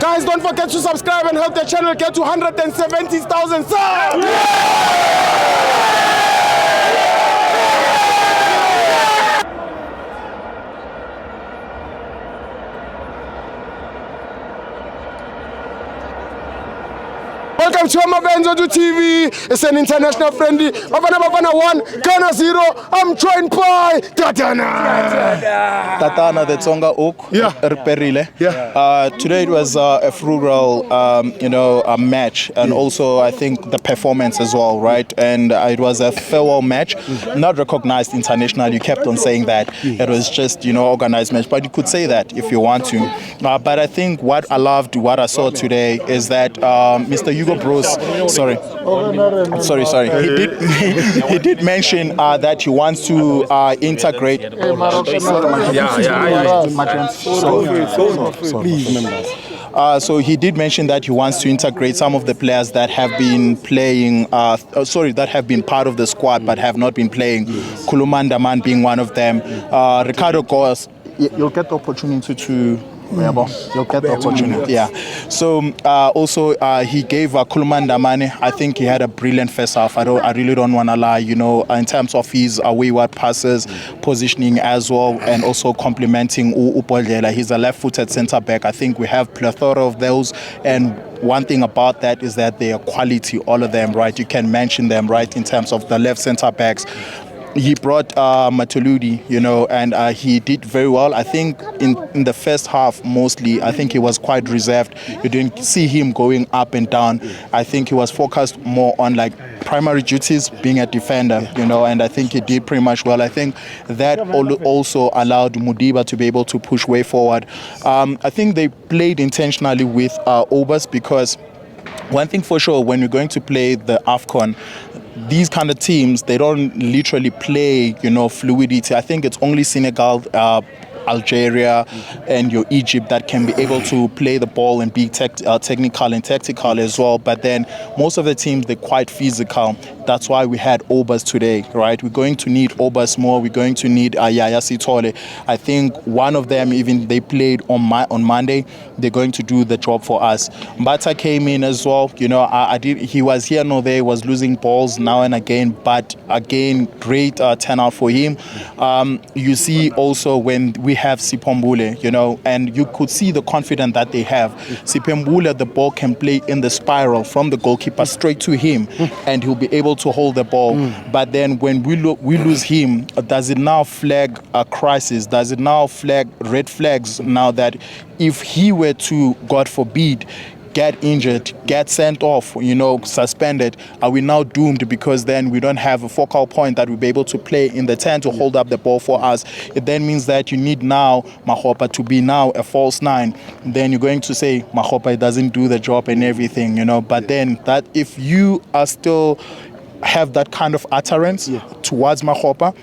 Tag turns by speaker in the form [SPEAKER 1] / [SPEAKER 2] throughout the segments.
[SPEAKER 1] Guys, don't forget to subscribe and help the channel get to 170,000 subs. Welcome to FANS Wethu TV. It's an international friendly. Bafana 1, Ghana 0. I'm joined by
[SPEAKER 2] Tatana, the Tsonga Oak, Perile. Today it was a frugal, a match, and also I think the performance as well, right? And it was a farewell match, not recognized internationally. You kept on saying that it was just organized match, but you could say that if you want to. But I think what I loved, what I saw today, is that Mr. Hugo Bruce, sorry, he did mention that he wants to integrate. So he did mention that he wants to integrate some of the players that have been playing, that have been part of the squad but have not been playing. Ndamane being one of them. Ricardo Goes, you'll get the opportunity to. You'll get the opportunity. So also he gave Ndamane. I think he had a brilliant first half. I really don't want to lie. In terms of his wayward passes, positioning as well, and also complementing Upoldela. He's a left-footed centre back. I think we have plethora of those, and one thing about that is that they are quality, all of them, right? You can mention them, right, in terms of the left centre backs. He brought Matuludi, and he did very well. I think in the first half, mostly, I think he was quite reserved. You didn't see him going up and down. I think he was focused more on primary duties, being a defender, and I think he did pretty much well. I think that also allowed Mudiba to be able to push way forward. I think they played intentionally with Obers, because one thing for sure, when you're going to play the AFCON, these kind of teams, they don't literally play, fluidity. I think it's only Senegal, Algeria, and your Egypt that can be able to play the ball and be technical and tactical as well. But then most of the teams, they're quite physical. That's why we had Obers today, right? We're going to need Obers more. We're going to need Yaya Sitole. I think one of them, even they played on Monday, they're going to do the job for us. Mbata came in as well. He was here nor there, was losing balls now and again, but again, great turnout for him. You see also when we have Sipombule, and you could see the confidence that they have. Sipombule, the ball can play in the spiral from the goalkeeper straight to him, and he'll be able to hold the ball. But then when we lose him, does it now flag a crisis? Does it now flag red flags now that if he were to, God forbid, get injured, get sent off, suspended, are we now doomed? Because then we don't have a focal point that we'll be able to play in the 10 to hold up the ball for us. It then means that you need now Mahopa to be now a false 9. Then you're going to say Mahopa doesn't do the job and everything, But then that if you are still have that kind of utterance towards Mahopa,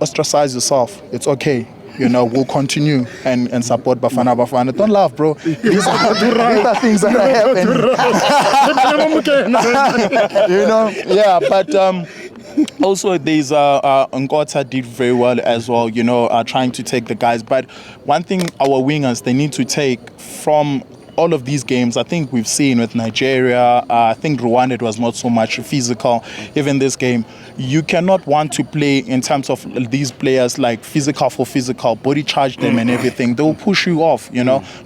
[SPEAKER 2] ostracize yourself. It's okay. We'll continue and support Bafana. Don't laugh, bro. These are things that happen. But also there's Nkota did very well as well, trying to take the guys. But one thing our wingers, they need to take from all of these games, I think we've seen with Nigeria, I think Rwanda, it was not so much physical. Even this game, you cannot want to play in terms of these players like physical for physical, body charge them and everything. They will push you off,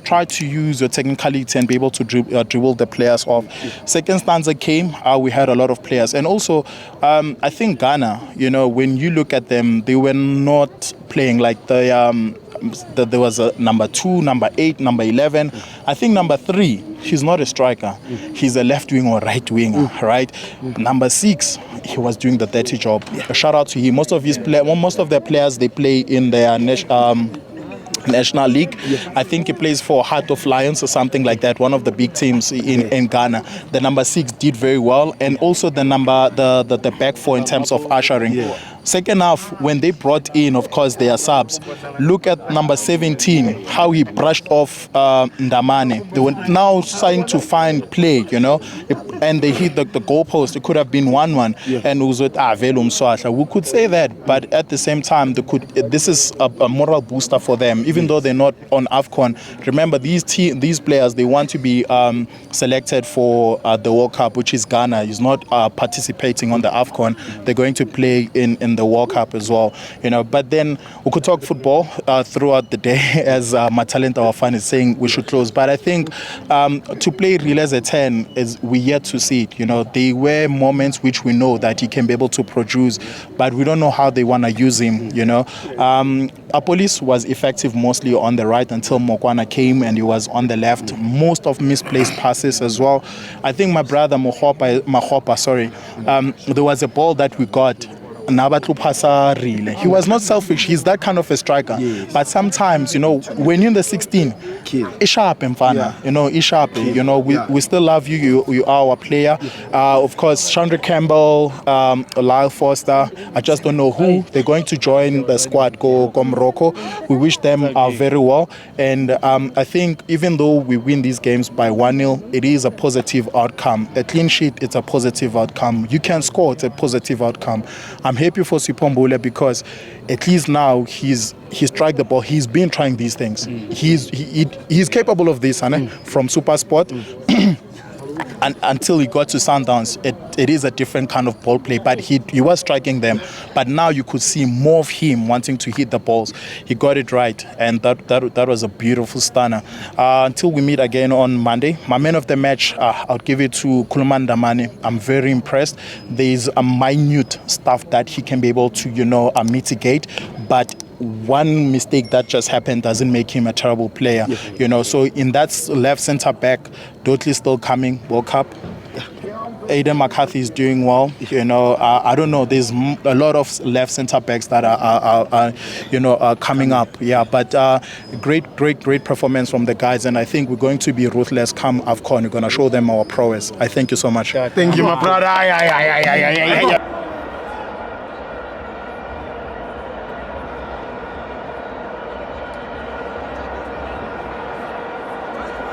[SPEAKER 2] Try to use your technicality and be able to dribble the players off. Second stanza came, we had a lot of players. And also, I think Ghana, when you look at them, they were not playing like there was a number 2, number 8, number 11. I think number 3, he's not a striker. He's a left wing or right winger, right? Number 6, he was doing the dirty job. A shout out to him. Most of their players, they play in their National League. I think he plays for Heart of Lions or something like that, one of the big teams in Ghana. The number 6 did very well, and also the back 4 in terms of ushering. Second half, when they brought in, of course, their subs, look at number 17, how he brushed off Ndamane. They were now starting to find play, and they hit the goalpost. It could have been 1-1, and it was with Velum Swatla. We could say that, but at the same time, this is a moral booster for them, even though they're not on AFCON. Remember, these players, they want to be selected for the World Cup, which is Ghana. Is not participating on the AFCON. They're going to play in the World Cup as well, But then we could talk football throughout the day, as Matalent, our fan, is saying we should close. But I think to play real as a 10 we yet to see it. There were moments which we know that he can be able to produce, but we don't know how they want to use him. Apolis was effective mostly on the right until Mokwana came and he was on the left. Most of misplaced passes as well. I think my brother Mahopa, there was a ball that we got. He was not selfish. He's that kind of a striker. Yes. But sometimes, when you're in the 16, it's sharp, Mfana. It's sharp. We still love you. You are our player. Of course, Chandra Campbell, Lyle Foster. I just don't know who they're going to join the squad. Go Morocco. We wish them very well. And I think even though we win these games by 1-0, it is a positive outcome. A clean sheet, it's a positive outcome. You can score, it's a positive outcome. I'm happy for Sipombula because at least now he's tried the ball. He's been trying these things. He's capable of this, from Super Sport. And until he got to Sundowns, it is a different kind of ball play, but he was striking them. But now you could see more of him wanting to hit the balls. He got it right, and that was a beautiful stunner. Until we meet again on Monday, my man of the match, I'll give it to Ndamane. I'm very impressed. There's a minute stuff that he can be able to, mitigate, but one mistake that just happened doesn't make him a terrible player, So in that left centre back, Dotley still coming, World Cup. Aiden McCarthy is doing well. I don't know. There's a lot of left centre backs that are coming up. Yeah, but great performance from the guys, and I think we're going to be ruthless come AFCON. We're going to show them our prowess. I thank you so much.
[SPEAKER 1] Thank you, my brother.